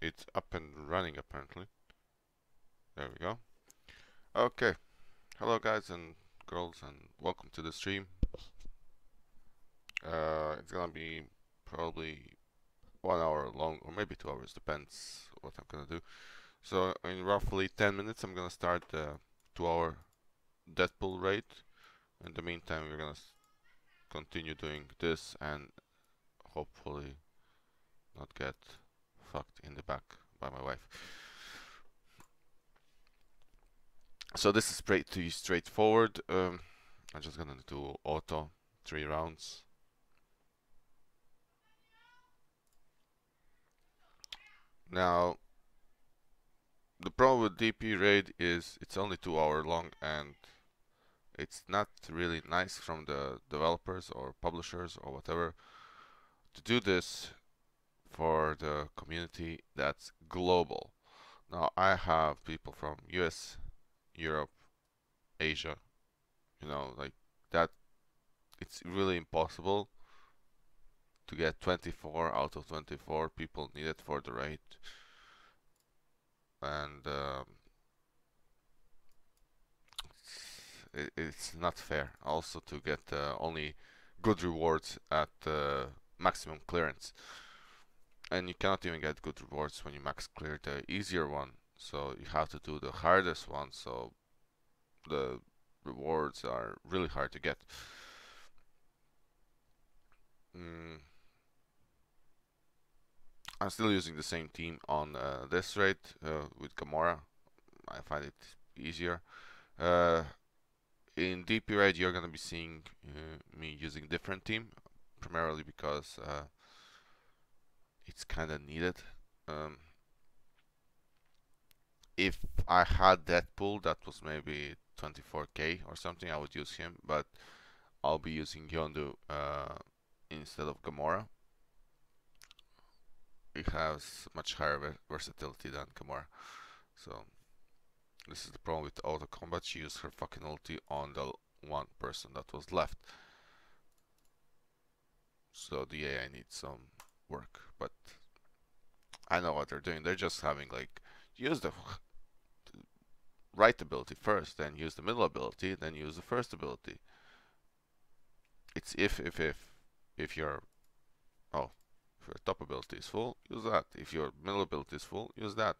It's up and running apparently. There we go. Okay. Hello guys and girls and welcome to the stream. It's gonna be probably 1 hour long or maybe 2 hours, depends what I'm gonna do. So in roughly 10 minutes I'm gonna start the 2 hour Deadpool raid. In the meantime we're gonna continue doing this and hopefully not get fucked in the back by my wife. So this is pretty straightforward. I'm just gonna do auto 3 rounds. Now the problem with DP raid is it's only 2 hour long and it's not really nice from the developers or publishers or whatever to do this for the community that's global. Now I have people from US, Europe, Asia, like that. It's really impossible to get 24 out of 24 people needed for the raid, and it's not fair also to get only good rewards at maximum clearance, and you cannot even get good rewards when you max clear the easier one, so you have to do the hardest one, so the rewards are really hard to get. I'm still using the same team on this raid with Gamora. I find it easier. In DP raid you're gonna be seeing me using different team, primarily because it's kind of needed. If I had Deadpool that was maybe 24k or something, I would use him, but I'll be using Yondu instead of Gamora. It has much higher versatility than Gamora, so this is the problem with auto combat. She used her fucking ulti on the one person that was left, so the AI needs some work, but I know what they're doing. They're just having like use the right ability first, then use the middle ability, then use the first ability. It's if your if your top ability is full, use that. If your middle ability is full, use that.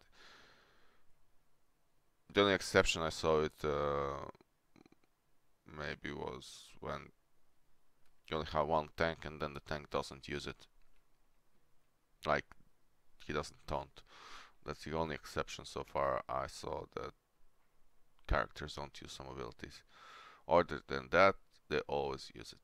The only exception I saw it maybe was when you only have one tank and then the tank doesn't use it. Like he doesn't taunt. That's the only exception so far I saw that characters don't use some abilities. Other than that, they always use it.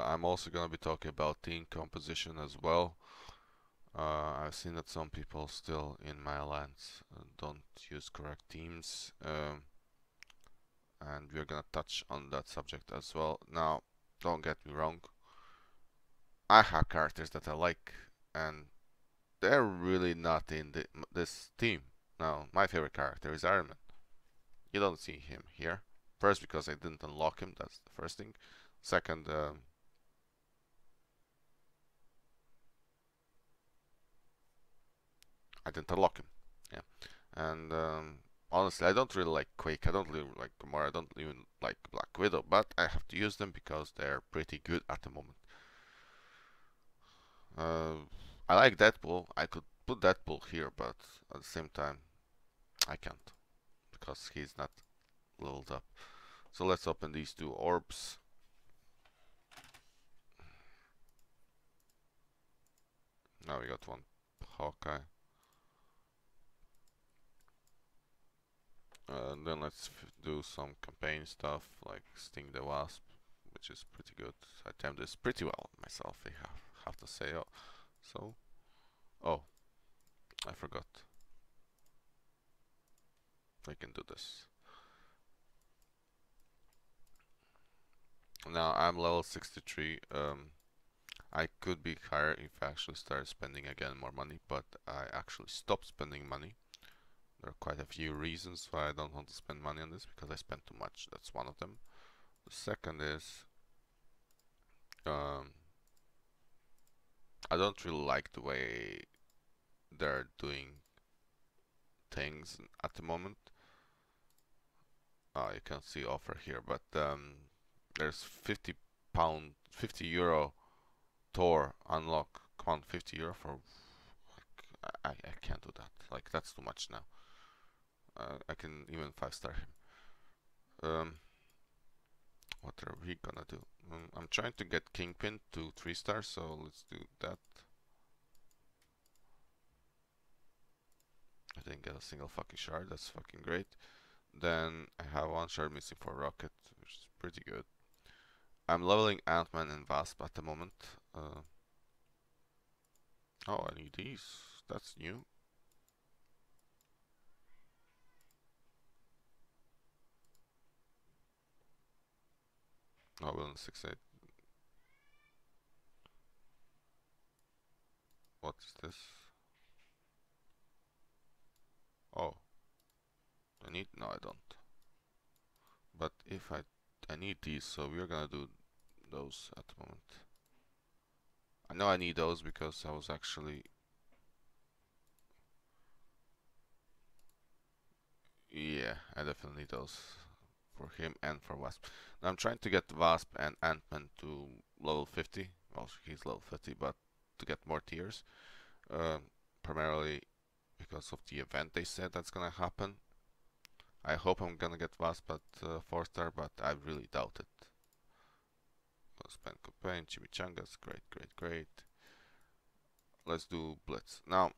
I'm also gonna be talking about team composition as well. I've seen that some people still in my alliance don't use correct teams, and we're gonna touch on that subject as well. Now, don't get me wrong, I have characters that I like, and they're really not in this team. Now, my favorite character is Iron Man. You don't see him here. First, because I didn't unlock him, that's the first thing. Second, I didn't unlock him. Yeah, and honestly, I don't really like Quake. I don't really like Gamora. I don't even like Black Widow, but I have to use them because they're pretty good at the moment. I like Deadpool. I could put Deadpool here, but at the same time, I can't because he's not leveled up. So let's open these two orbs. Now we got one Hawkeye. Then let's do some campaign stuff like Sting the Wasp, which is pretty good. I timed this pretty well myself, I have to say. Oh, I forgot. I can do this. Now I'm level 63. I could be higher if I actually start spending again more money, but I actually stopped spending money There are quite a few reasons why I don't want to spend money on this, because I spend too much. That's one of them. The second is um, I don't really like the way they're doing things at the moment. Oh, you can see offer here, but there's 50 euro Tor unlock. Come on, 50 euro for. I can't do that. Like, that's too much now. I can even 5-star him. What are we gonna do? I'm trying to get Kingpin to 3-star, so let's do that. I didn't get a single fucking shard. That's fucking great. Then I have 1 shard missing for Rocket, which is pretty good. I'm leveling Ant-Man and Wasp at the moment. Oh, I need these. That's new. Oh, well, 6-8. What is this? Oh, I need. No, I don't. But if I need these, so we're gonna do those at the moment. I know I need those because I was actually. Yeah, I definitely need those for him and for Wasp. Now I'm trying to get Wasp and Ant-Man to level 50. Well, he's level 50, but to get more tiers. Primarily because of the event they said that's gonna happen. I hope I'm gonna get Wasp at 4-star, but I really doubt it. Spend campaign, Chimichangas, great. Let's do Blitz. Now,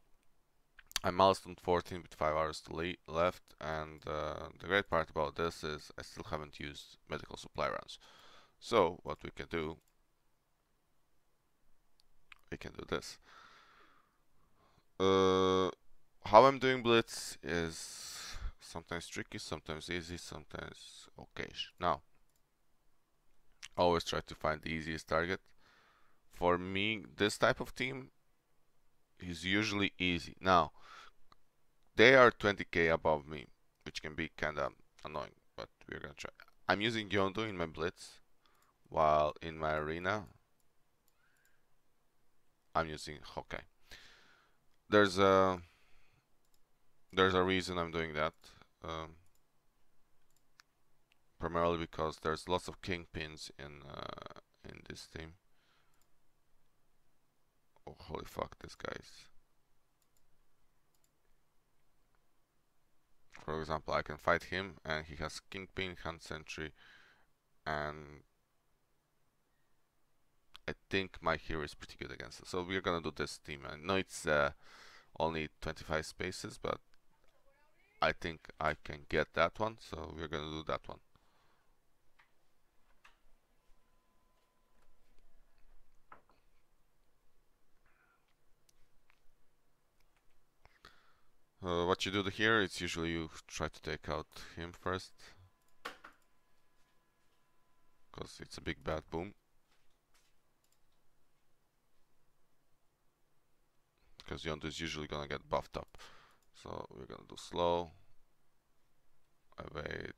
I'm milestone 14 with 5 hours to left, and the great part about this is I still haven't used medical supply rounds. So, what we can do this. How I'm doing Blitz is sometimes tricky, sometimes easy, sometimes okay. Now, always try to find the easiest target. For me, this type of team is usually easy. Now, they are 20k above me, which can be kinda annoying, but we're gonna try. I'm using Yondu in my Blitz, while in my arena, I'm using Hawkeye. There's a reason I'm doing that. Primarily because there's lots of kingpins in this team. Oh, holy fuck, this guy's. For example, I can fight him, and he has Kingpin, Hand Sentry, and I think my hero is pretty good against it. So we're gonna do this team. I know it's only 25 spaces, but I think I can get that one, so we're gonna do that one. What you do here is usually you try to take out him first, because it's a big bad boom. Because Yondu is usually gonna get buffed up. So we're gonna do slow. I wait.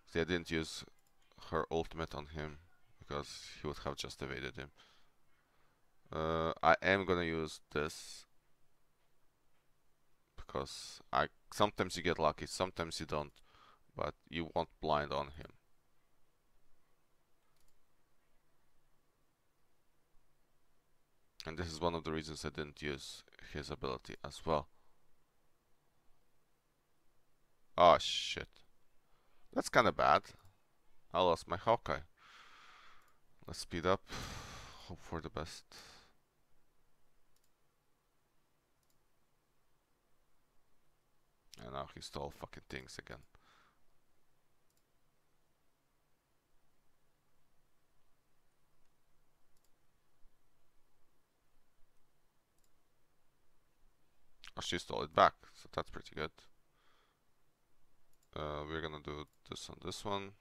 See, I didn't use her ultimate on him because he would have just evaded him. I am gonna use this because sometimes you get lucky, sometimes you don't, but you won't blind on him. And this is one of the reasons I didn't use his ability as well. Oh shit. That's kinda bad. I lost my Hawkeye. Let's speed up. Hope for the best. And now he stole fucking things again. Oh, she stole it back, so that's pretty good. We're gonna do this on this one.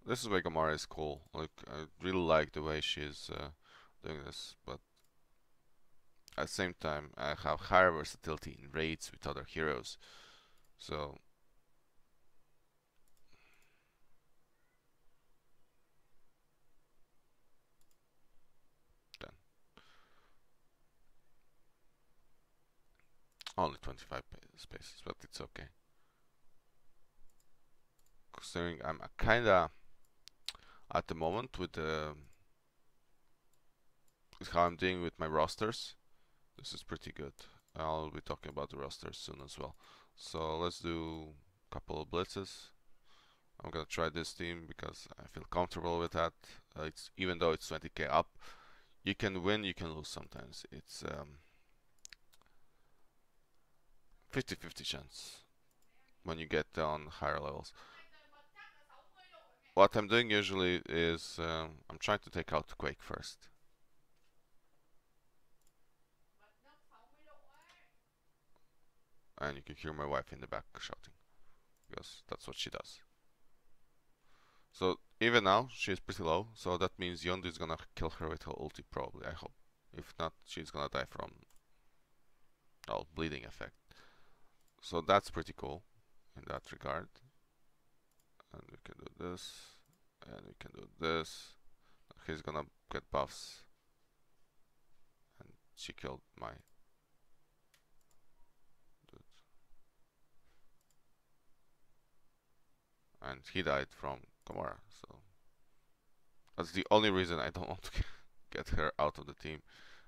This is why Gamora is cool. Like, I really like the way she's doing this, but At the same time, I have higher versatility in raids with other heroes. So then only 25 spaces, but it's okay. Considering I'm kinda at the moment with how I'm doing with my rosters, this is pretty good. I'll be talking about the rosters soon as well. So let's do a couple of blitzes. I'm gonna try this team because I feel comfortable with that. It's even though it's 20k up, you can win, you can lose sometimes. It's 50-50 chance when you get on higher levels. What I'm doing usually is I'm trying to take out Quake first. And you can hear my wife in the back shouting, because that's what she does. So even now, she's pretty low, so that means Yondu is gonna kill her with her ulti probably, I hope. If not, she's gonna die from bleeding effect. So that's pretty cool in that regard. And we can do this, and we can do this. He's gonna get buffs. And she killed my dude. And he died from Gamora, so that's the only reason I don't want to get her out of the team.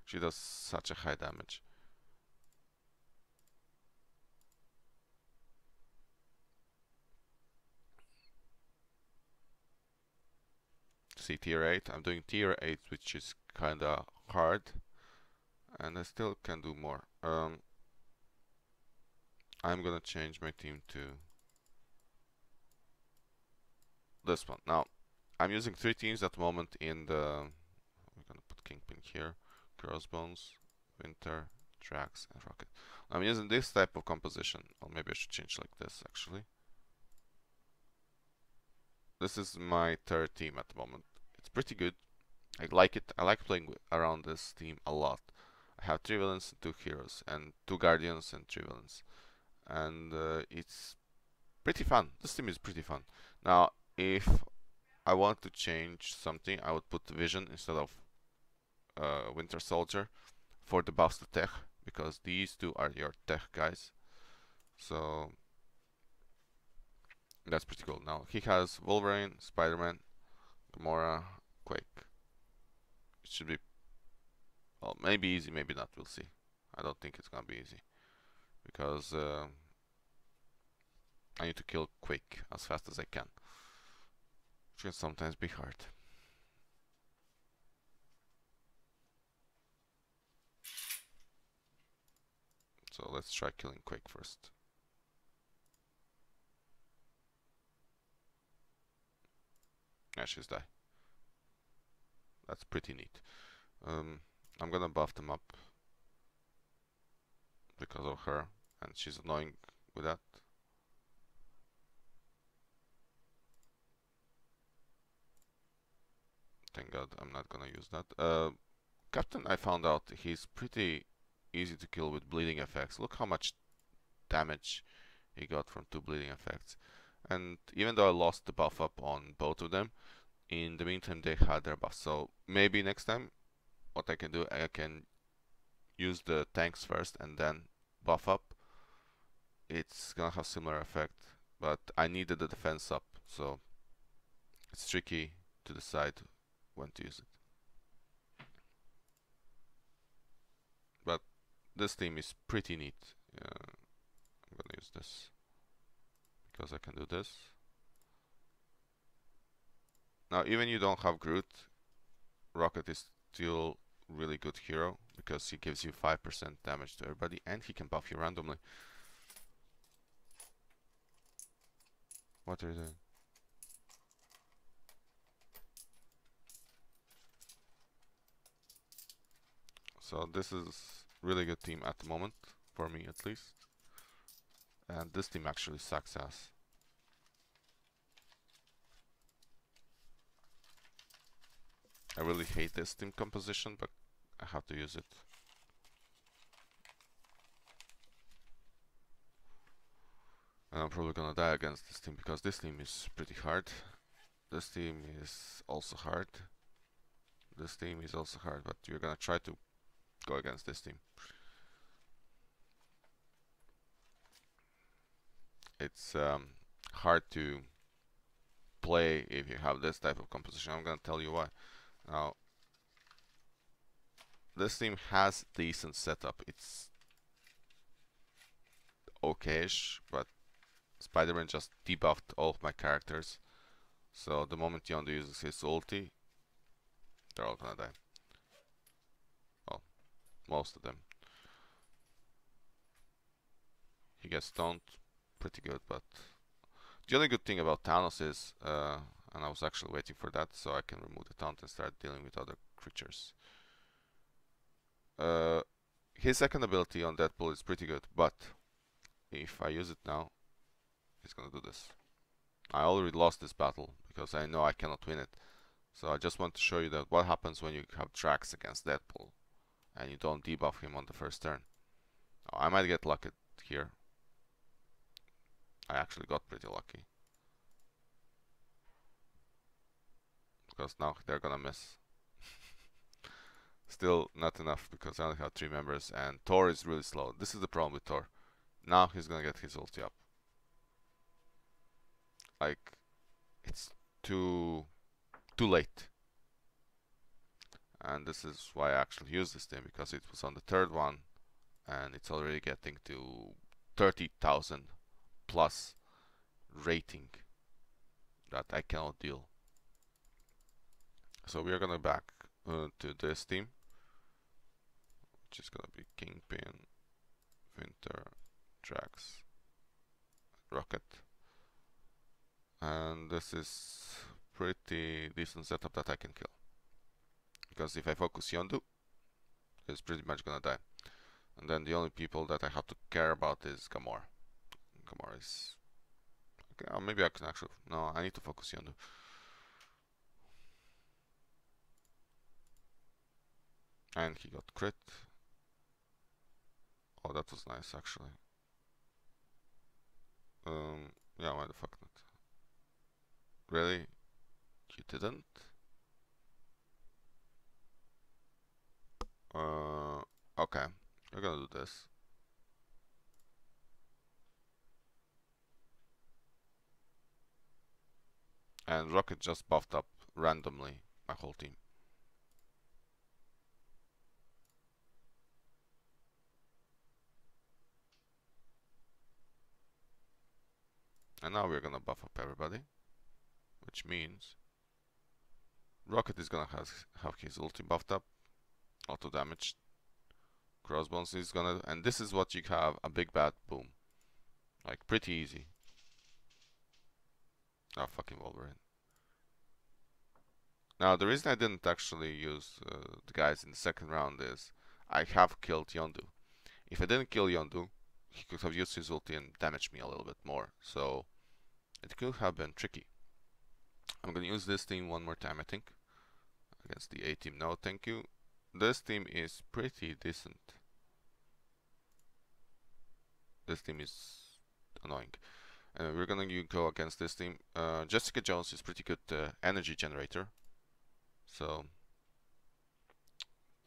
She does such a high damage. See tier 8, I'm doing tier 8, which is kinda hard, and I still can do more. I'm gonna change my team to this one. Now, I'm using 3 teams at the moment in the... We're gonna put Kingpin here, Crossbones, Winter, Drax, and Rocket. I'm using this type of composition, or maybe I should change like this actually. This is my third team at the moment. It's pretty good. I like it. I like playing around this team a lot. I have 3 villains and 2 heroes, and 2 guardians and 3 villains. And it's pretty fun. This team is pretty fun. Now, if I want to change something, I would put Vision instead of Winter Soldier for the buffs to tech, because these two are your tech guys. So that's pretty cool. Now he has Wolverine, Spider-Man, Gamora, Quake. It should be, well, maybe easy, maybe not. We'll see. I don't think it's gonna be easy because I need to kill Quake as fast as I can, which can sometimes be hard. So let's try killing Quake first. Yeah, she's die. That's pretty neat. I'm gonna buff them up because of her, and she's annoying with that. Thank God I'm not gonna use that. Captain, I found out he's pretty easy to kill with bleeding effects. Look how much damage he got from 2 bleeding effects. And even though I lost the buff up on both of them, in the meantime they had their buff. So maybe next time what I can do, I can use the tanks first and then buff up. It's gonna have similar effect, but I needed the defense up, so it's tricky to decide when to use it. But this team is pretty neat. I'm gonna use this because I can do this. Now, even you don't have Groot, Rocket is still really good hero because he gives you 5% damage to everybody and he can buff you randomly. What are you doing? So this is really good team at the moment, for me at least. And this team actually sucks ass. I really hate this team composition, but I have to use it. And I'm probably gonna die against this team because this team is pretty hard. This team is also hard. This team is also hard, but we're gonna try to go against this team. It's hard to play if you have this type of composition. I'm gonna tell you why. Now, this team has decent setup. It's okayish, but Spider-Man just debuffed all of my characters. So the moment Yondu uses his ulti, they're all gonna die. Well, most of them. He gets stoned pretty good, but the only good thing about Thanos is, and I was actually waiting for that so I can remove the taunt and start dealing with other creatures. His second ability on Deadpool is pretty good, but if I use it now, he's gonna do this. I already lost this battle because I know I cannot win it. So I just want to show you that what happens when you have Drax against Deadpool and you don't debuff him on the first turn. Oh, I might get lucky here. I actually got pretty lucky. Because now they're gonna miss. Still not enough because I only have 3 members and Thor is really slow. This is the problem with Thor. Now he's gonna get his ulti up. Like, it's too late. And this is why I actually used this thing, because it was on the third one and it's already getting to 30,000 plus rating that I cannot deal. So we are gonna back to this team, which is gonna be Kingpin, Winter, Drax, Rocket, and this is pretty decent setup that I can kill. Because if I focus Yondu, he's pretty much gonna die. And then the only people that I have to care about is Gamora. Gamora is... okay, maybe I can actually... no, I need to focus Yondu. And he got crit. Oh, that was nice, actually. Yeah, why the fuck not? Really? You didn't? Okay. We're gonna do this. And Rocket just buffed up randomly my whole team. And now we're gonna buff up everybody. Which means Rocket is gonna have his ulti buffed up. Auto damage. Crossbones is gonna... and this is what you have, a big bad boom. Like, pretty easy. Ah, fucking Wolverine. Now, the reason I didn't actually use the guys in the second round is I have killed Yondu. If I didn't kill Yondu, he could have used his ulti and damaged me a little bit more. So, it could have been tricky. I'm gonna use this team one more time, I think. Against the A team. No, thank you. This team is pretty decent. This team is annoying. We're gonna go against this team. Jessica Jones is pretty good energy generator. So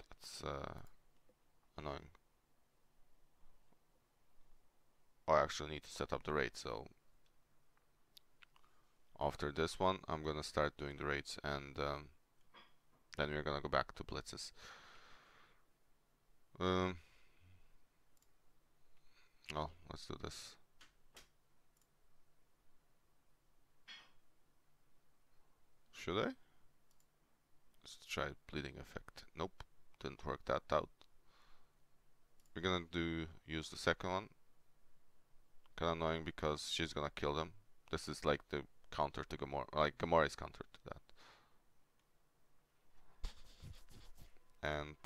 that's annoying. Oh, I actually need to set up the raid, so after this one I'm gonna start doing the raids, and then we're gonna go back to blitzes. Well, let's do this. Should I? Let's try bleeding effect. Nope, didn't work that out. We're gonna use the second one. Kinda annoying because she's gonna kill them. This is like the counter to Gamora. Like, Gamora is counter to that. And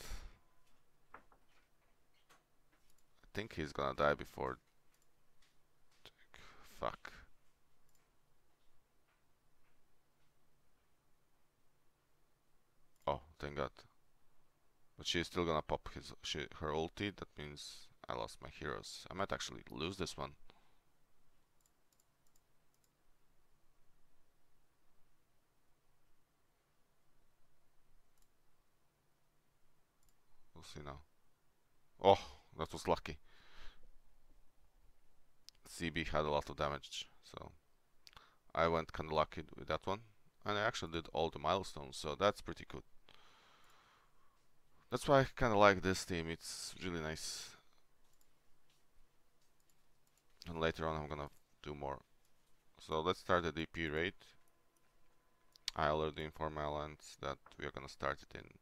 I think he's gonna die before... fuck. Oh, thank god. But she's still gonna pop her ulti. That means I lost my heroes. I might actually lose this one. We'll see now. Oh, that was lucky. CB had a lot of damage, so I went kinda lucky with that one. And I actually did all the milestones, so that's pretty good. That's why I kinda like this team, it's really nice. And later on I'm gonna do more. So let's start the DP raid. I already informed my alliance that we are gonna start it in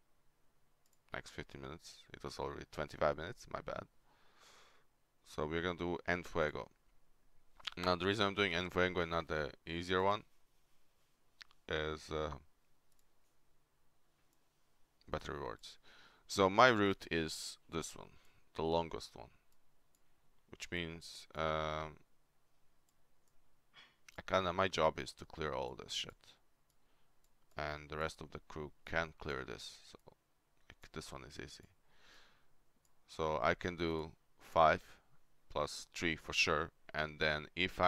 next 15 minutes. It was already 25 minutes, my bad. So we're gonna do En Fuego. Now the reason I'm doing En Fuego and not the easier one is better rewards. So my route is this one, the longest one, which means my job is to clear all this shit, and the rest of the crew can clear this. So like, this one is easy. So I can do 5 plus 3 for sure, and then if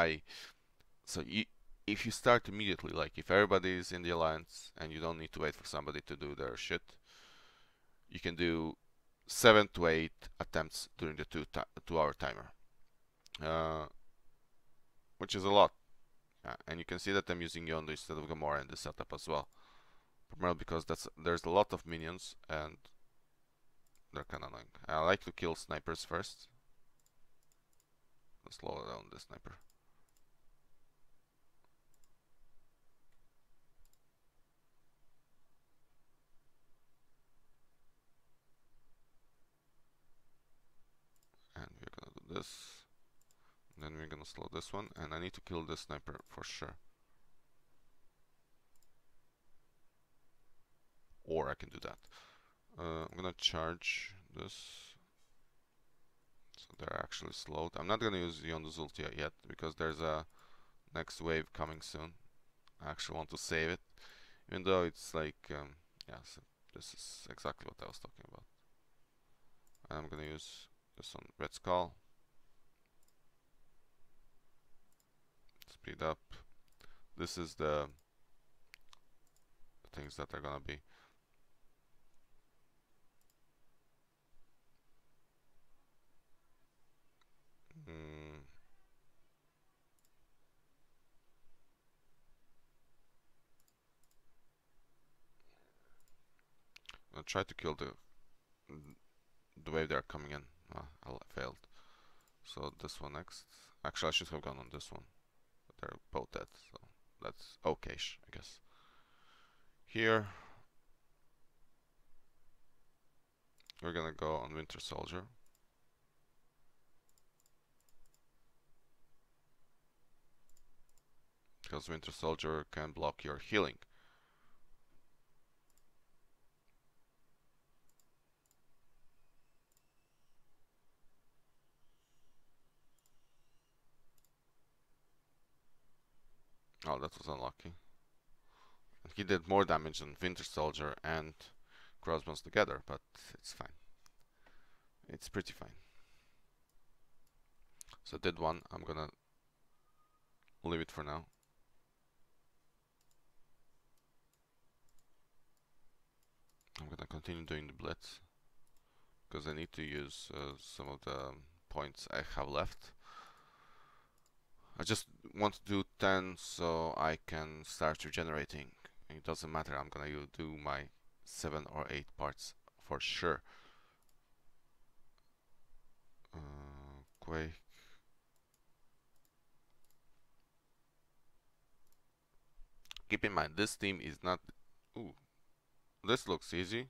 you start immediately, like if everybody is in the alliance and you don't need to wait for somebody to do their shit, you can do 7 to 8 attempts during the 2-hour timer, which is a lot. And you can see that I'm using Yondu instead of Gamora in this setup as well, primarily because there's a lot of minions and they're kinda annoying. I like to kill snipers first. Let's slow down the sniper. And we're gonna do this. Then we're gonna slow this one, and I need to kill this sniper for sure. Or I can do that. I'm gonna charge this. So they're actually slowed. I'm not gonna use Yondu's ulti yet because there's a next wave coming soon. I actually want to save it, even though it's like, yeah, so this is exactly what I was talking about. And I'm gonna use this on Red Skull. Speed up. This is the things that are gonna be. I'll try to kill the wave they're coming in. I failed. So this one next. Actually, I should have gone on this one. But they're both dead, so that's okay-ish, I guess. Here, we're gonna go on Winter Soldier. Because Winter Soldier can block your healing. Oh, that was unlucky. He did more damage than Winter Soldier and Crossbones together, but it's fine. It's pretty fine. So did one. I'm gonna leave it for now. I'm gonna continue doing the blitz because I need to use some of the points I have left. I just want to do 10 so I can start regenerating. It doesn't matter, I'm gonna do my 7 or 8 parts for sure. Quake. Keep in mind, this team is not... Ooh, this looks easy.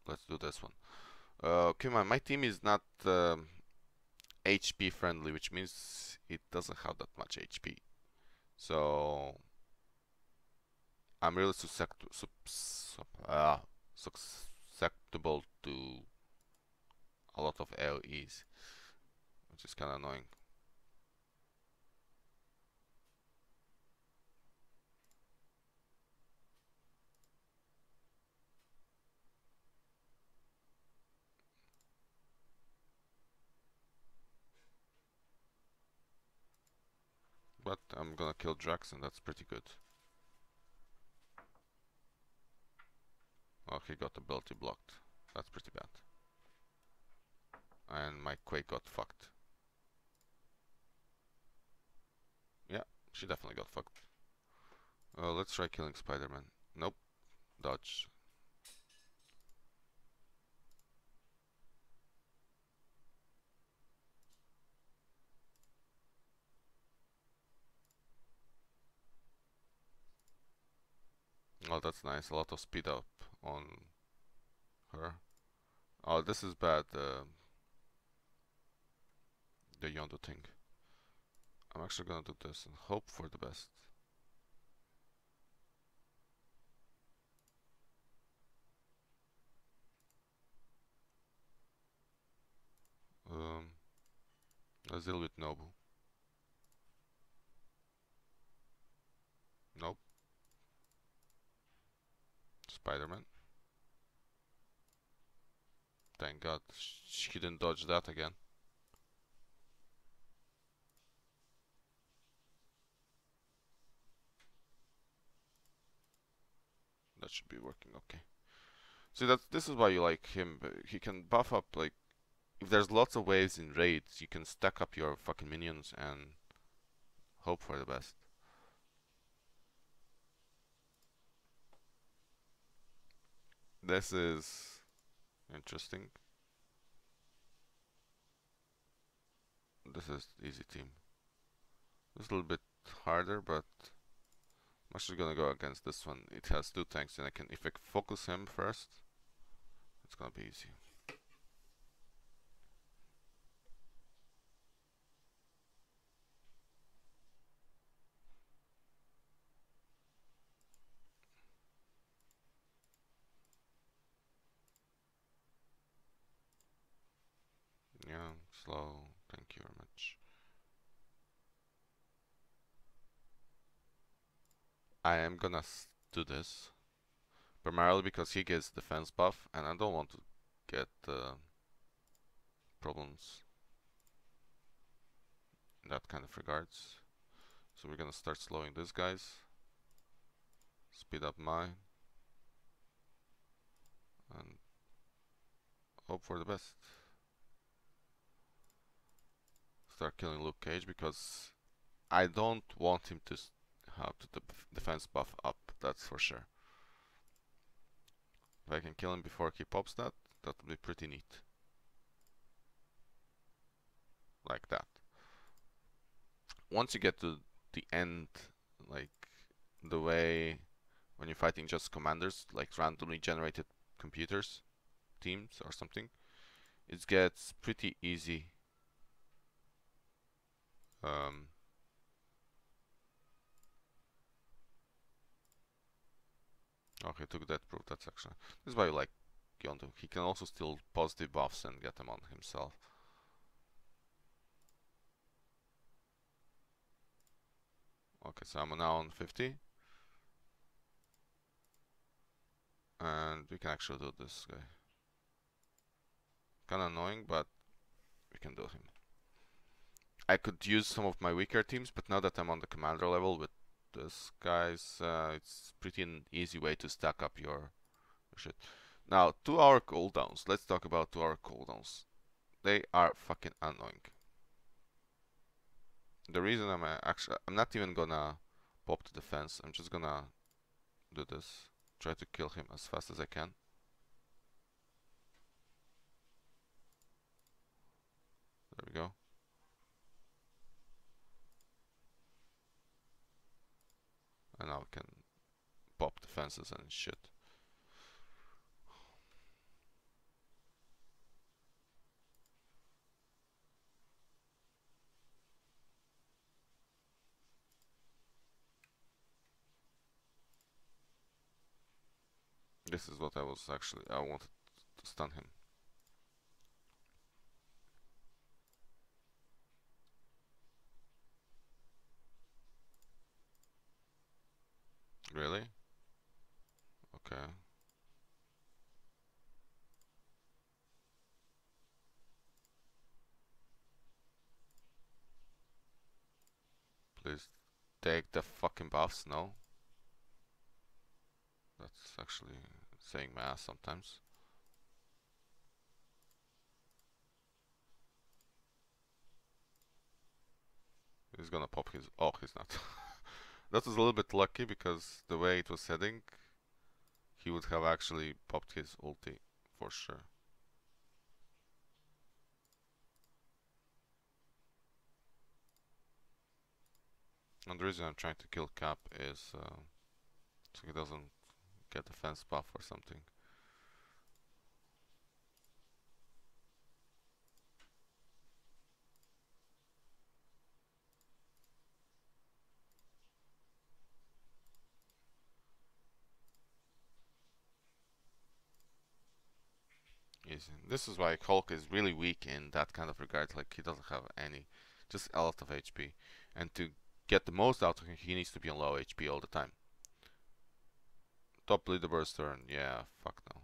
Let's do this one. Keep in mind, my team is not HP friendly, which means it doesn't have that much HP. So I'm really susceptible to a lot of AoEs, which is kind of annoying. But I'm gonna kill Drax and that's pretty good. Oh, he got ability blocked. That's pretty bad. And my Quake got fucked. Yeah, she definitely got fucked. Let's try killing Spider-Man. Nope. Dodge. Oh, that's nice. A lot of speed up on her. Oh, this is bad. The Yondo thing. I'm actually gonna do this and hope for the best. Let's deal with Nobu. Nope. Spider-Man. Thank God she didn't dodge that again. That should be working okay. See, this is why you like him. He can buff up, like, if there's lots of waves in raids, you can stack up your fucking minions and hope for the best. This is interesting. This is easy team. This is a little bit harder, but I'm actually gonna go against this one. It has two tanks, and if I focus him first, it's gonna be easy. Yeah, slow. Thank you very much. I am gonna do this primarily because he gets defense buff, and I don't want to get problems in that kind of regards. So we're gonna start slowing these guys, speed up mine, and hope for the best. Start killing Luke Cage because I don't want him to have the defense buff up, that's for sure. If I can kill him before he pops that, that would be pretty neat. Like that. Once you get to the end, like the way when you're fighting just commanders, like randomly generated computers, teams or something, it gets pretty easy. Okay, took that proof. That's actually this is why you like Yondo. He can also steal positive buffs and get them on himself. Okay, so I'm now on 50. And we can actually do this guy. Kinda annoying, but we can do him. I could use some of my weaker teams, but now that I'm on the commander level with this guys, it's pretty an easy way to stack up your shit. Now, 2-hour cooldowns. Let's talk about 2-hour cooldowns. They are fucking annoying. The reason I'm not even gonna pop the defense. I'm just gonna do this. Try to kill him as fast as I can. There we go. And now we can pop defenses and shit. This is what I wanted to stun him. Really? Okay. Please take the fucking buffs, no? That's actually saying mass sometimes. He's gonna pop his... Oh, he's not. That was a little bit lucky because the way it was heading, he would have actually popped his ulti for sure. And the reason I'm trying to kill Cap is so he doesn't get defense buff or something. Easy. This is why Hulk is really weak in that kind of regard. Like, he doesn't have any, just a lot of HP. And to get the most out of him, he needs to be on low HP all the time. Top leaderboard's turn. Yeah, fuck no.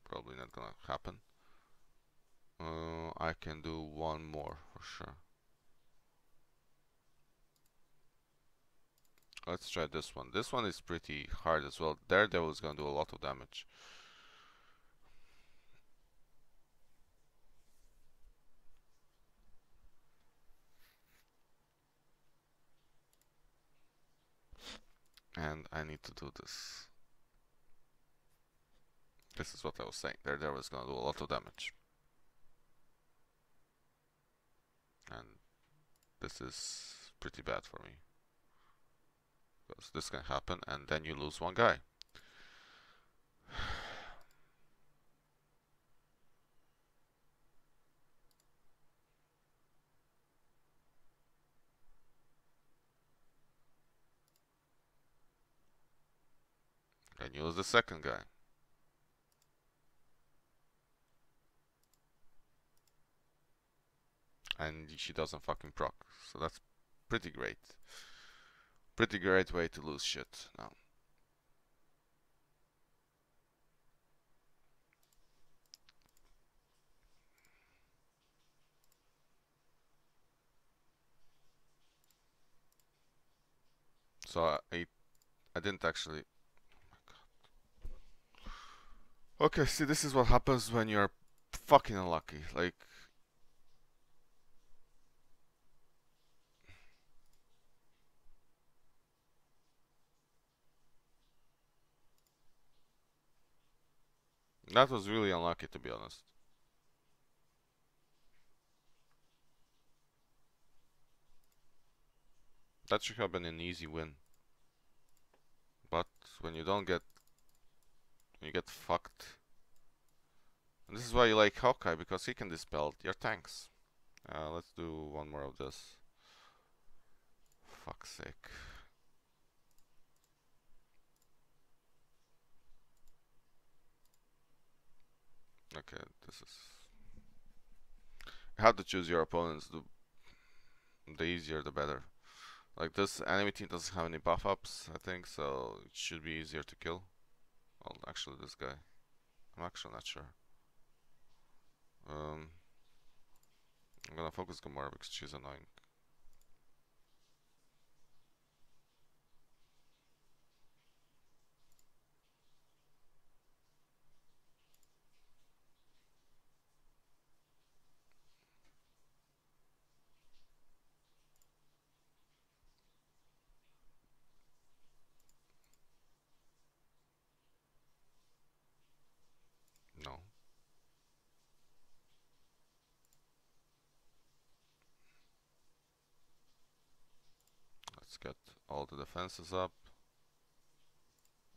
Probably not gonna happen. I can do one more for sure. Let's try this one. This one is pretty hard as well. Daredevil is gonna do a lot of damage. And I need to do this. This is what I was saying. Daredevil is gonna do a lot of damage. And this is pretty bad for me. Because this can happen and then you lose one guy. Then you lose the second guy. And she doesn't fucking proc. So that's pretty great. Pretty great way to lose shit now. So I didn't actually... Oh my god. Okay, see, this is what happens when you're fucking unlucky. Like... That was really unlucky, to be honest. That should have been an easy win. But when you don't get... When you get fucked... And this is why you like Hawkeye, because he can dispel your tanks. Let's do one more of this. Fuck's sake. Okay, this is... You have to choose your opponents. The easier the better. Like, this enemy team doesn't have any buff ups, I think, so it should be easier to kill. Well, actually, this guy. I'm actually not sure. I'm gonna focus Gamora because she's annoying. No. Let's get all the defenses up.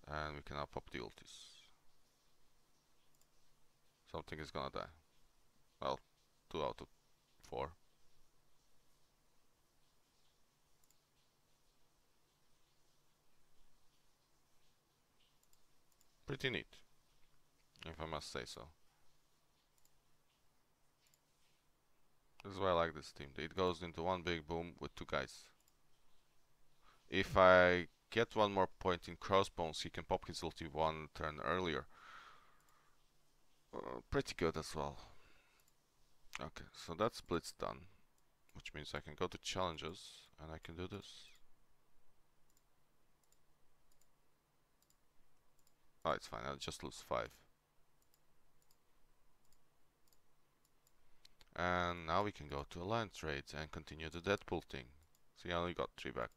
And we can now pop the ultis. Something is gonna die. Well, 2 out of 4. Pretty neat, if I must say so. This is why I like this team. It goes into one big boom with 2 guys. If I get one more point in Crossbones, he can pop his ulti 1 turn earlier. Pretty good as well. Okay, so that split's done. Which means I can go to challenges and I can do this. Oh, it's fine. I'll just lose 5. And now we can go to alliance trades and continue the Deadpool thing. So I only got 3 back.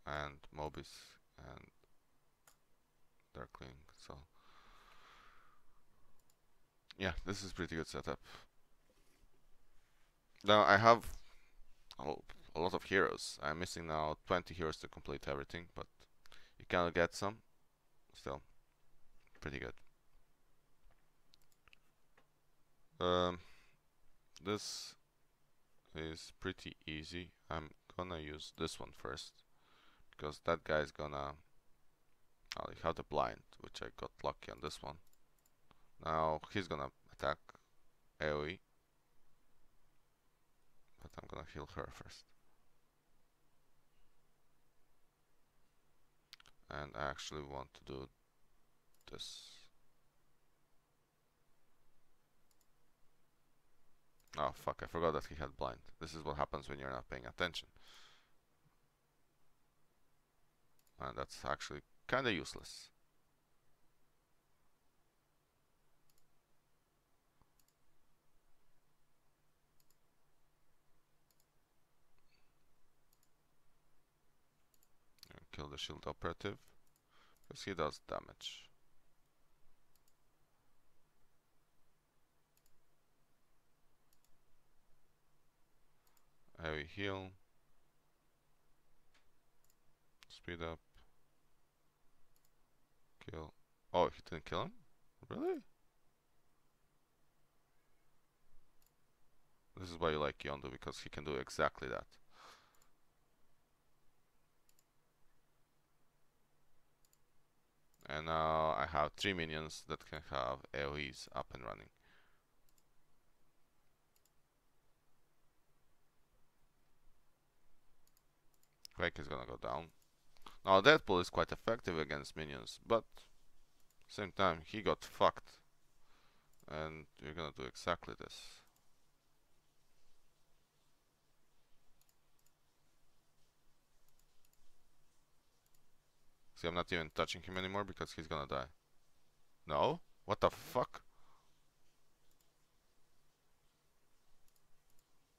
And Mobis and Darkling. So yeah, this is pretty good setup. Now I have a lot of heroes. I'm missing now 20 heroes to complete everything, but you can get some. Still, pretty good. This is pretty easy. I'm gonna use this one first because that guy's gonna have the blind, which I got lucky on this one. Now he's gonna attack AoE, but I'm gonna heal her first. And I actually want to do this. Oh fuck, I forgot that he had blind. This is what happens when you're not paying attention. And that's actually kinda useless. Kill the shield operative because he does damage. Heavy heal. Speed up. Kill. Oh, he didn't kill him? Really? This is why you like Yondu, because he can do exactly that. And now I have 3 minions that can have AoEs up and running. Quake is gonna go down. Now Deadpool is quite effective against minions, but same time he got fucked. And we're gonna do exactly this. See, I'm not even touching him anymore because he's gonna die. No? What the fuck?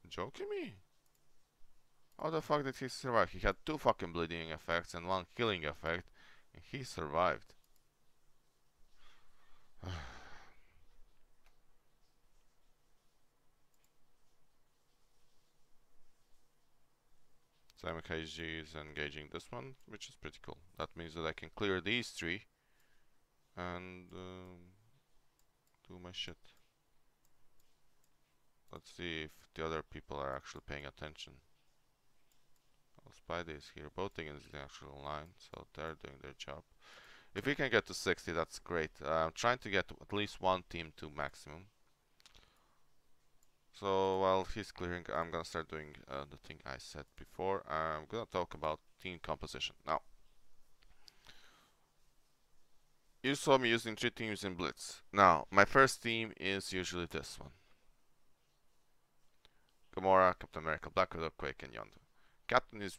Joking me? How the fuck did he survive? He had 2 fucking bleeding effects and 1 healing effect, and he survived. Simon KG is engaging this one, which is pretty cool. That means that I can clear these 3 and do my shit. Let's see if the other people are actually paying attention. Oh, Spidey is here. Boating is the actual line, so they're doing their job. If we can get to 60, that's great. I'm trying to get at least 1 team to maximum. So while he's clearing, I'm gonna start doing the thing I said before. I'm gonna talk about team composition. Now, you saw me using 3 teams in Blitz. Now, my first team is usually this one. Gamora, Captain America, Black Widow, Quake, and Yondu. Captain is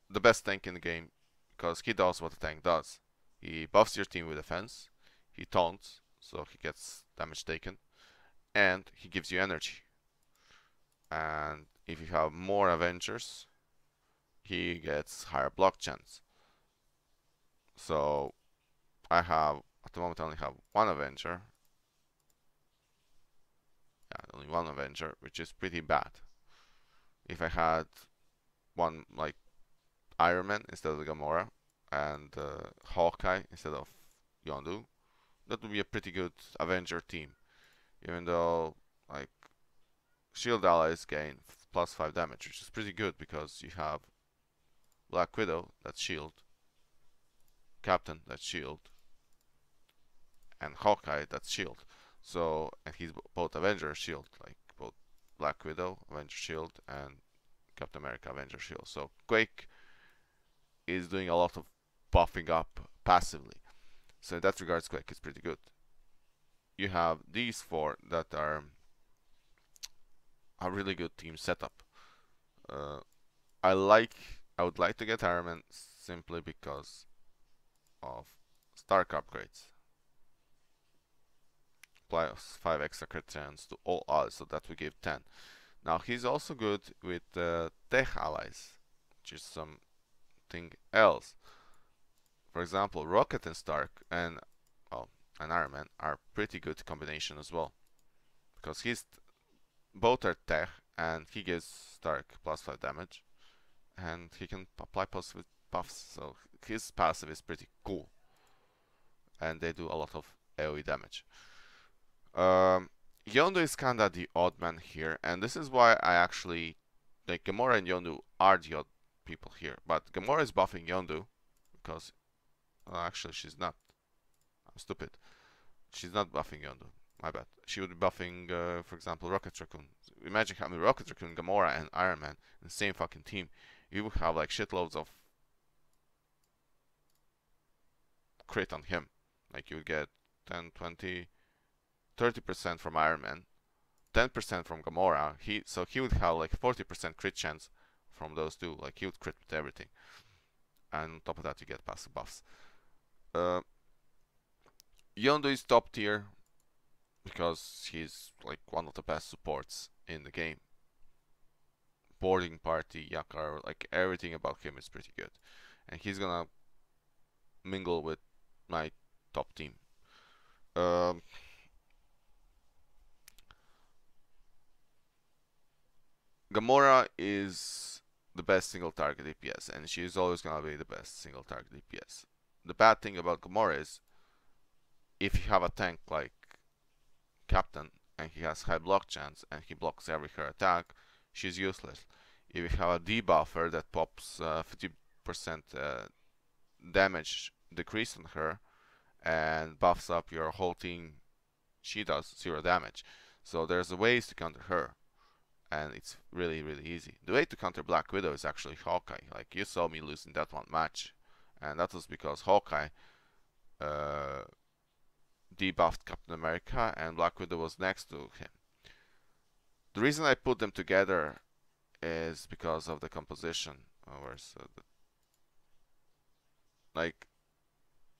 the best tank in the game because he does what a tank does. He buffs your team with defense, he taunts, so he gets damage taken, and he gives you energy. And if you have more Avengers, he gets higher block chance. So I have, at the moment I only have 1 Avenger. Yeah, only 1 Avenger, which is pretty bad. If I had 1 like Iron Man instead of Gamora and Hawkeye instead of Yondu, that would be a pretty good Avenger team. Even though like shield allies gain plus 5 damage, which is pretty good because you have Black Widow, that's shield, Captain, that's shield, and Hawkeye, that's shield. So, and he's both Avenger shield, like both Black Widow, Avenger shield, and Captain America, Avenger shield. So Quake is doing a lot of buffing up passively. So in that regards, Quake is pretty good. You have these 4 that are a really good team setup. I would like to get Iron Man simply because of Stark upgrades. Plus 5 extra crit chance to all allies, so that we give 10. Now he's also good with tech allies, which is something else. For example, Rocket and Stark and Iron Man are pretty good combination as well, because both are tech and he gives Stark plus 5 damage, and he can apply positive buffs, so his passive is pretty cool, and they do a lot of AoE damage. Yondu is kinda the odd man here, and this is why I actually like Gamora and Yondu are the odd people here. But Gamora is buffing Yondu because actually she's not. I'm stupid. She's not buffing Yondu. My bad. She would be buffing, for example, Rocket Raccoon. Imagine having Rocket Raccoon, Gamora, and Iron Man in the same fucking team. You would have like shitloads of crit on him. Like you would get 10, 20, 30% from Iron Man, 10% from Gamora. So he would have like 40% crit chance from those two. Like he would crit with everything. And on top of that, you get passive buffs. Yondu is top tier because he's like one of the best supports in the game. Boarding party, Yakar, like everything about him is pretty good. And he's gonna mingle with my top team. Gamora is the best single target DPS, and she is always gonna be the best single target DPS. The bad thing about Gamora is if you have a tank like Captain and he has high block chance and he blocks every her attack, she's useless. If you have a debuffer that pops 50% damage decrease on her and buffs up your whole team, she does 0 damage. So there's ways to counter her, and it's really easy. The way to counter Black Widow is actually Hawkeye. Like you saw me losing that one match, and that was because Hawkeye debuffed Captain America and Black Widow was next to him. The reason I put them together is because of the composition. Like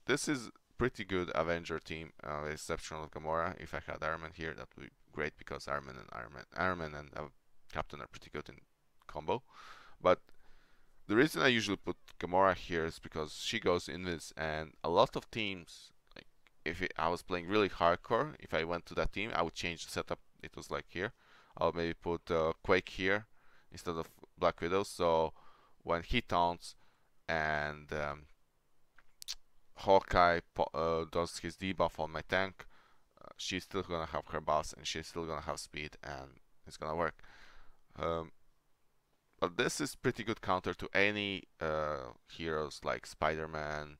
this is pretty good Avenger team, with the exception of Gamora. If I had Iron Man here, that would be great because Iron Man and Captain are pretty good in combo. But the reason I usually put Gamora here is because she goes in this, and a lot of teams, like if I was playing really hardcore, if I went to that team, I would change the setup. It was like here. I'll maybe put Quake here instead of Black Widow. So when he taunts and Hawkeye does his debuff on my tank, she's still gonna have her boss and she's still gonna have speed, and it's gonna work. But this is pretty good counter to any heroes like Spider-Man,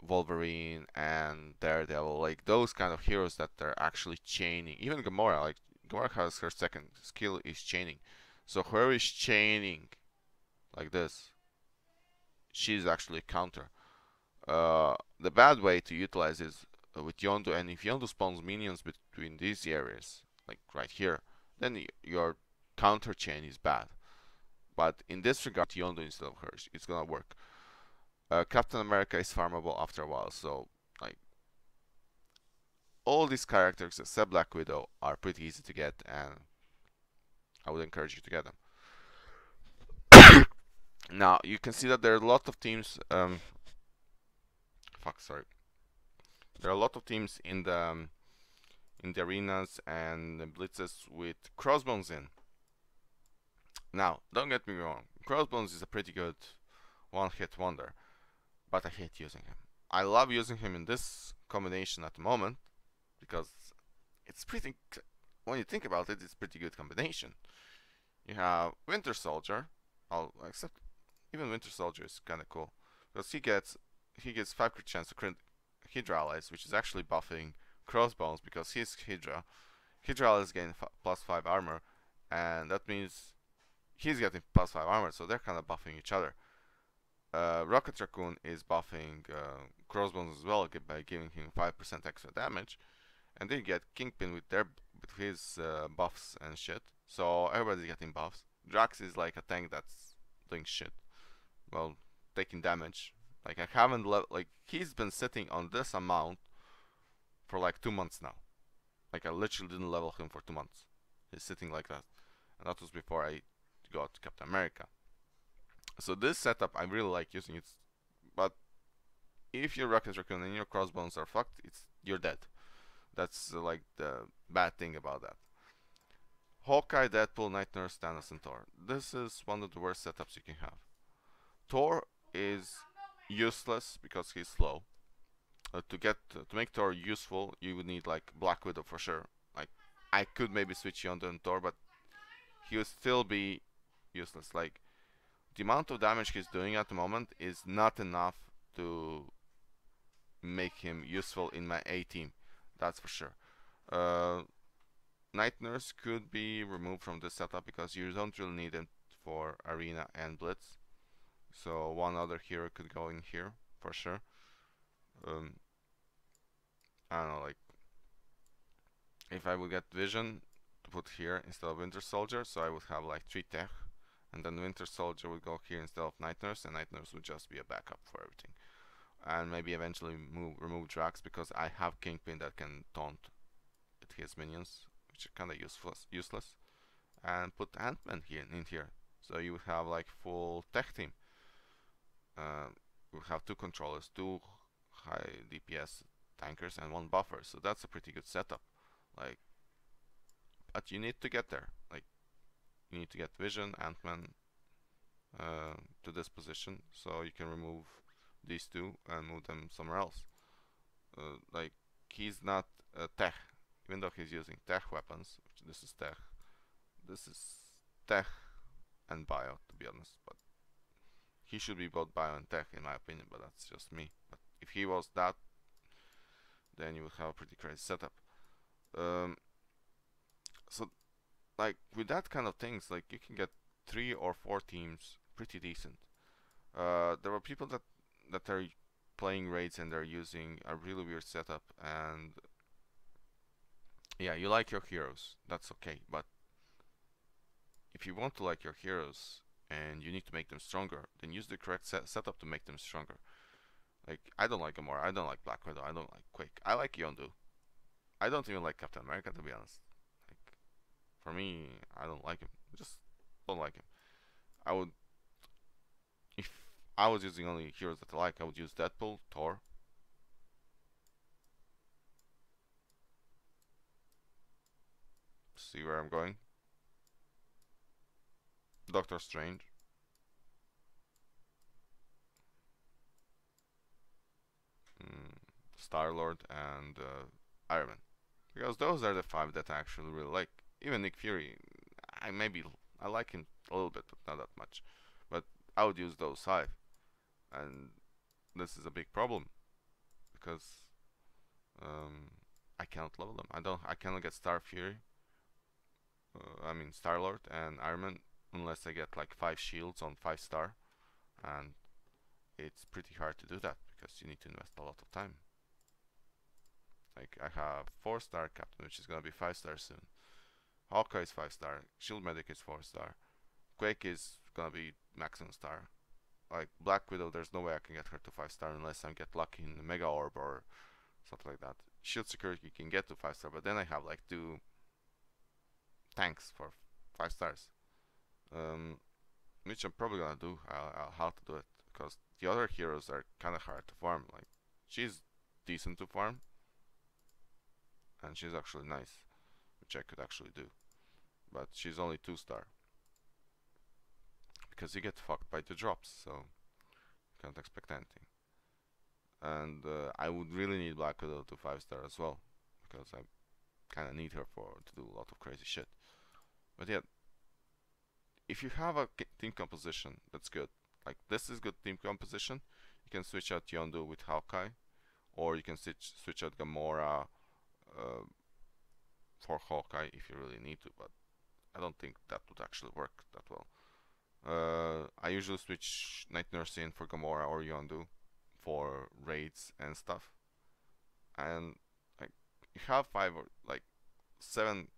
Wolverine, and Daredevil, like those kind of heroes that are actually chaining. Even Gamora, like Gamora has her second skill is chaining. So whoever is chaining like this, she's actually a counter. The bad way to utilize is with Yondu, and if Yondu spawns minions between these areas, like right here, then your counter chain is bad. But in this regard, Yondu instead of hers, it's gonna work. Captain America is farmable after a while, so like all these characters except Black Widow are pretty easy to get, and I would encourage you to get them. Now you can see that there are a lot of teams. There are a lot of teams in the arenas and the blitzes with Crossbones in. Now, don't get me wrong, Crossbones is a pretty good one-hit wonder, but I hate using him. I love using him in this combination at the moment because it's pretty. When you think about it, it's a pretty good combination. You have Winter Soldier. Except even Winter Soldier is kind of cool because he gets 5 crit chance to crit Hydra allies, which is actually buffing Crossbones because he's Hydra. Hydra allies gain +5 armor, and that means he's getting +5 armor, so they're kind of buffing each other. Rocket Raccoon is buffing Crossbones as well by giving him 5% extra damage, and they get Kingpin with his buffs and shit. So everybody's getting buffs. Drax is like a tank that's doing shit, well, taking damage Like I haven't like he's been sitting on this amount for like 2 months now. Like I literally didn't level him for 2 months. He's sitting like that, and that was before I got Captain America. So this setup I really like using it, but if your Rocket Raccoon and your Crossbones are fucked, you're dead. That's like the bad thing about that. Hawkeye, Deadpool, Night Nurse, Thanos, and Thor. This is one of the worst setups you can have. Thor is useless because he's slow. To make Thor useful, you would need like Black Widow for sure. Like I could maybe switch you on to Thor, but he would still be useless. Like the amount of damage he's doing at the moment is not enough to make him useful in my A team. That's for sure. Night Nurse could be removed from this setup because you don't really need him for Arena and Blitz. So one other hero could go in here for sure. I don't know, like if I would get Vision to put here instead of Winter Soldier, so I would have like 3 tech, and then Winter Soldier would go here instead of Night Nurse, and Night Nurse would just be a backup for everything. And maybe eventually remove Drax because I have Kingpin that can taunt with his minions, which are kind of useless, and put Ant-Man here in here, so you would have like full tech team. You would have 2 controllers, 2 high DPS tankers, and 1 buffer, so that's a pretty good setup. Like, but you need to get there. Like, you need to get Vision, Ant-Man to this position, so you can remove these 2 and move them somewhere else. Like, he's not tech, even though he's using tech weapons, which this is tech and bio, to be honest, but he should be both bio and tech in my opinion, but that's just me. But if he was that, then you would have a pretty crazy setup. So like with that kind of things, like you can get 3 or 4 teams pretty decent. There are people that are playing raids and they're using a really weird setup, and yeah, you like your heroes, that's okay, but if you want to like your heroes and you need to make them stronger, then use the correct setup to make them stronger. Like, I don't like Gamora, I don't like Black Widow, I don't like Quake, I like Yondu. I don't even like Captain America, to be honest. Like, for me, I don't like him. Just don't like him. I would, if I was using only heroes that I like, I would use Deadpool, Thor. See where I'm going? Doctor Strange. Star-Lord and Iron Man. Because those are the 5 that I actually really like. Even Nick Fury, I like him a little bit, but not that much. But I would use those 5, and this is a big problem because I cannot level them. I cannot get Star Fury. Star-Lord and Iron Man unless I get like 5 shields on 5-star, and it's pretty hard to do that because you need to invest a lot of time. Like I have 4-star Captain, which is gonna be 5-star soon. Hawkeye is 5-star. Shield Medic is 4-star. Quake is gonna be maximum star. Like Black Widow, there's no way I can get her to 5-star unless I get lucky in the Mega Orb or something like that. Shield Security can get to 5-star, but then I have like 2 tanks for 5 stars. Which I'm probably gonna do. I'll have to do it because the other heroes are kind of hard to farm. Like she's decent to farm, and she's actually nice, which I could actually do. But she's only 2-star because you get fucked by the drops, so you can't expect anything. And I would really need Black Widow to 5-star as well because I kind of need her to do a lot of crazy shit. But yeah, if you have a team composition that's good, like this is good team composition, you can switch out Yondu with Hawkeye, or you can switch out Gamora for Hawkeye if you really need to, but I don't think that would actually work that well. I usually switch Night Nurse in for Gamora or Yondu for raids and stuff, and like you have 5 or like 7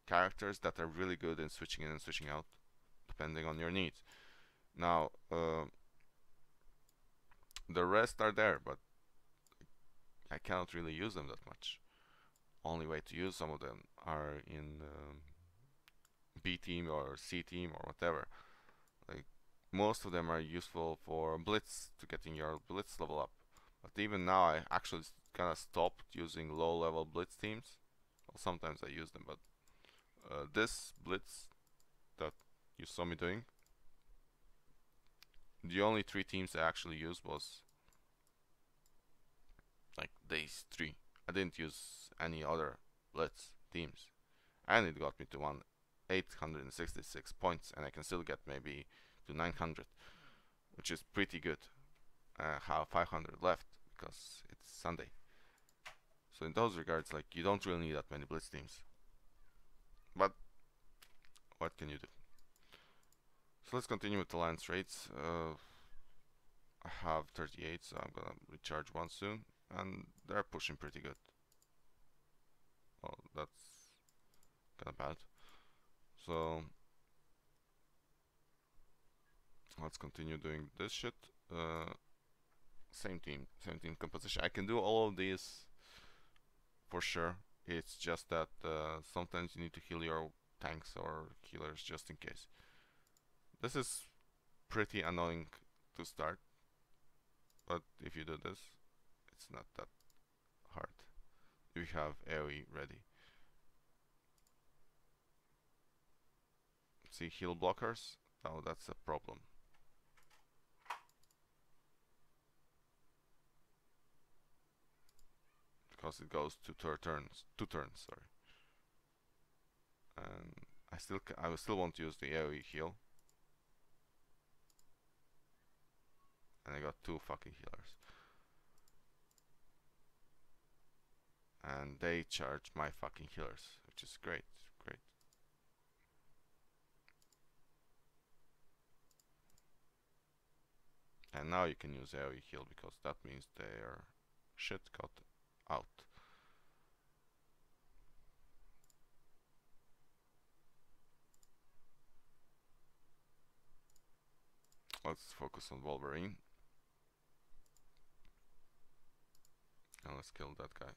characters that are really good in switching in and switching out depending on your needs. Now The rest are there, but I cannot really use them that much. Only way to use some of them are in B team or C team or whatever. Like most of them are useful for blitz, to getting your blitz level up. But even now, I actually kind of stopped using low-level blitz teams. Well, sometimes I use them, but this blitz that you saw me doing, the only 3 teams I actually used was like these 3. I didn't use any other blitz teams, and it got me to 866 points, and I can still get maybe to 900, which is pretty good. I have 500 left because it's Sunday. So in those regards, like, you don't really need that many blitz teams. But what can you do? So let's continue with the lance rates. I have 38, so I'm gonna recharge one soon, and they're pushing pretty good. Well, that's kind of bad. So let's continue doing this shit. Same team composition. I can do all of these for sure. It's just that sometimes you need to heal your tanks or healers just in case. This is pretty annoying to start, but if you do this, it's not that hard. If you have AoE ready. See, heal blockers? Oh, that's a problem. Because it goes to 2 turns, sorry. And I still want to use the AoE heal. And I got 2 fucking healers. And they charge my fucking healers, which is great. And now you can use AoE heal because that means their shit got out. Let's focus on Wolverine. And let's kill that guy.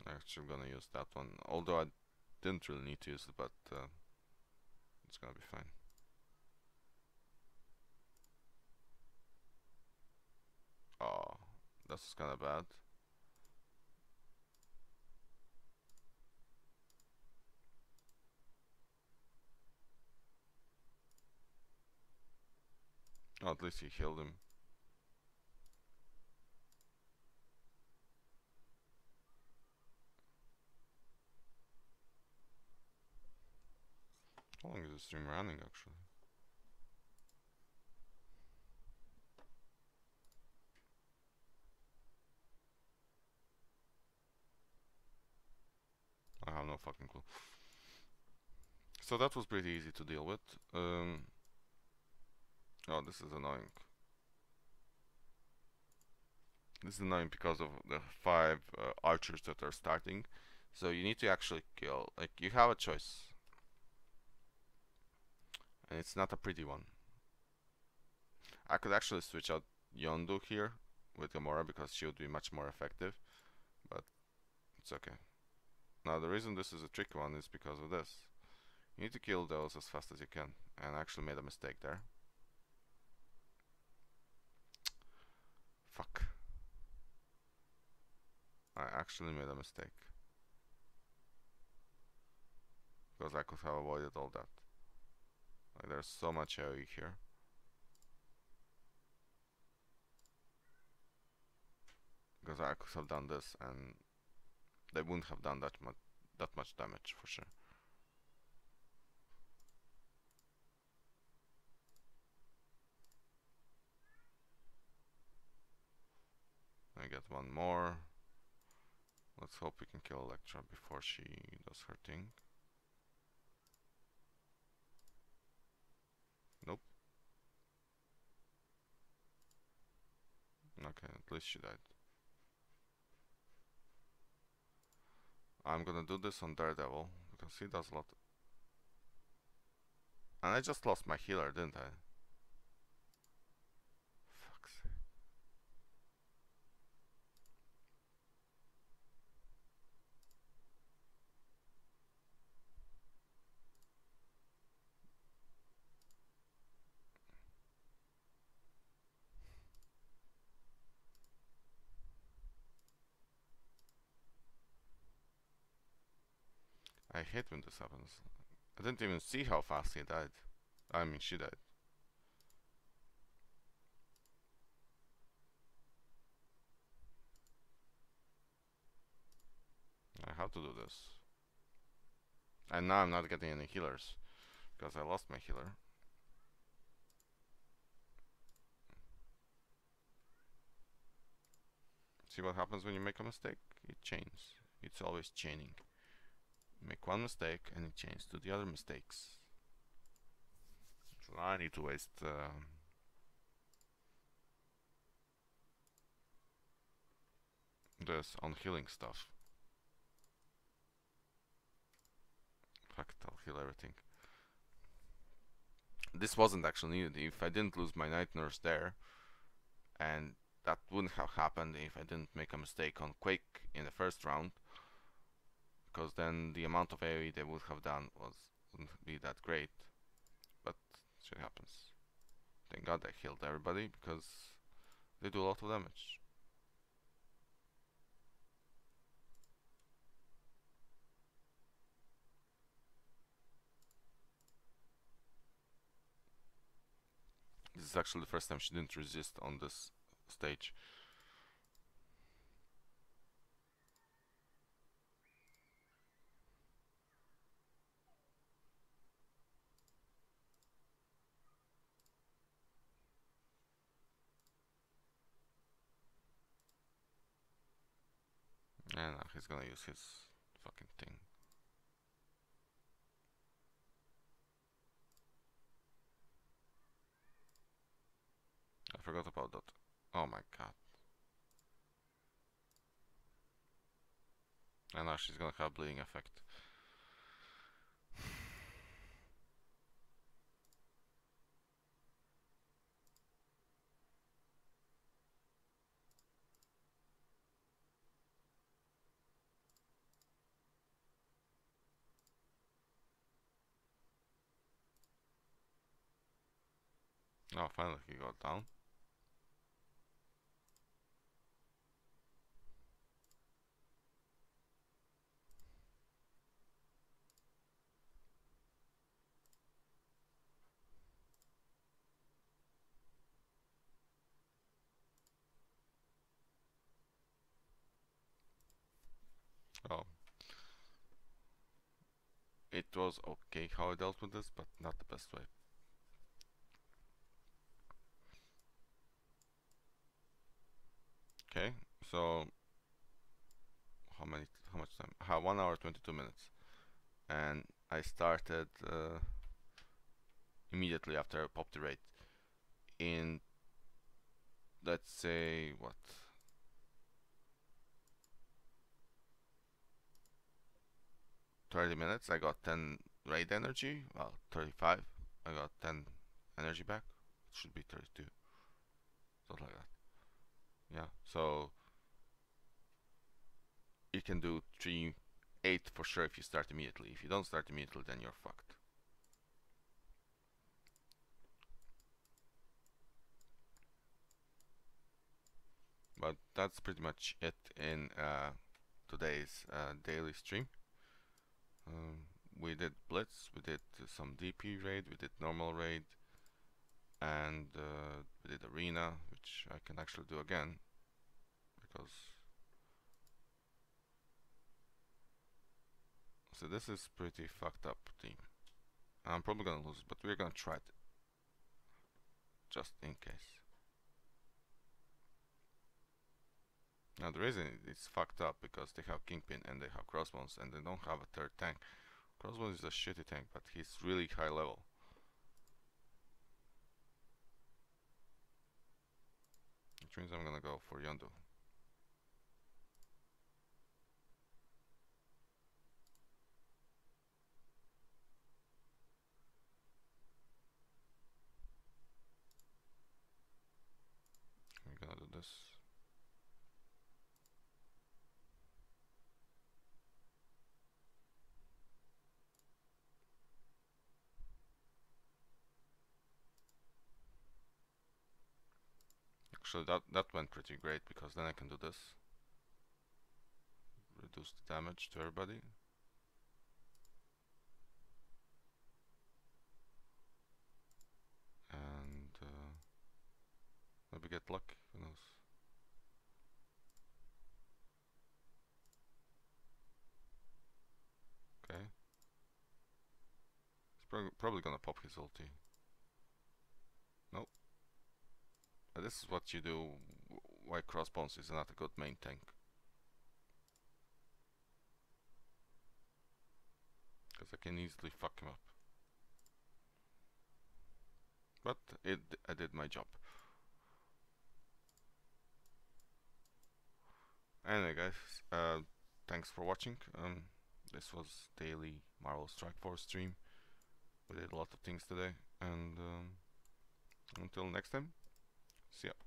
Actually, I'm gonna use that one. Although I didn't really need to use it, but it's gonna be fine. Oh, that's kind of bad. Oh, at least he healed him. How long is the stream running, actually? I have no fucking clue. So that was pretty easy to deal with. Oh, this is annoying. This is annoying because of the 5 archers that are starting. So you need to actually kill, like, you have a choice. And it's not a pretty one. I could actually switch out Yondu here with Gamora because she would be much more effective. But it's okay. Now the reason this is a tricky one is because of this. You need to kill those as fast as you can. And I actually made a mistake there. Fuck. I actually made a mistake. Because I could have avoided all that. Like, there's so much AoE here. Because I could have done this and they wouldn't have done that much damage for sure. I get one more. Let's hope we can kill Elektra before she does her thing. Nope. Okay, at least she died. I'm gonna do this on Daredevil because he does a lot. And I just lost my healer, didn't I? I hate when this happens. I didn't even see how fast he died. I mean, she died. How to do this? And now I'm not getting any healers because I lost my healer. See what happens when you make a mistake? It chains. It's always chaining. You make one mistake and it chains to the other mistakes. So now I need to waste this on healing stuff. Fuck it, I'll heal everything. This wasn't actually needed. If I didn't lose my Night Nurse there, and that wouldn't have happened if I didn't make a mistake on Quake in the first round, because then the amount of AoE they would have done wouldn't be that great. But shit happens. Thank God I healed everybody because they do a lot of damage. This is actually the first time she didn't resist on this stage. And he's gonna use his fucking thing. I forgot about that. Oh my god. And now she's gonna have bleeding effect. Oh, finally he got down. Oh. It was okay how I dealt with this, but not the best way. Okay, so how much time? 1 hour 22 minutes. And I started immediately after I popped the raid. In, let's say, what? 30 minutes, I got 10 raid energy. Well, 35. I got 10 energy back. It should be 32. Something like that. Yeah, so you can do 8 for sure if you start immediately. If you don't start immediately, then you're fucked. But that's pretty much it in today's daily stream. We did Blitz, we did some DP raid, we did normal raid, and we did Arena, which I can actually do again, because... So this is pretty fucked up team. I'm probably gonna lose, but we're gonna try it, just in case. Now the reason it's fucked up because they have Kingpin and they have Crossbones and they don't have a third tank. Crossbones is a shitty tank, but he's really high level. Which means I'm gonna go for Yondu. We're gonna do this. Actually, that went pretty great because then I can do this. Reduce the damage to everybody. get luck. Who knows? Okay. He's probably gonna pop his ulti. Nope. This is what you do. Why Crossbones is not a good main tank. Because I can easily fuck him up. But I did my job. Anyway, guys, thanks for watching. This was daily Marvel Strike Force stream. We did a lot of things today, and until next time, see ya.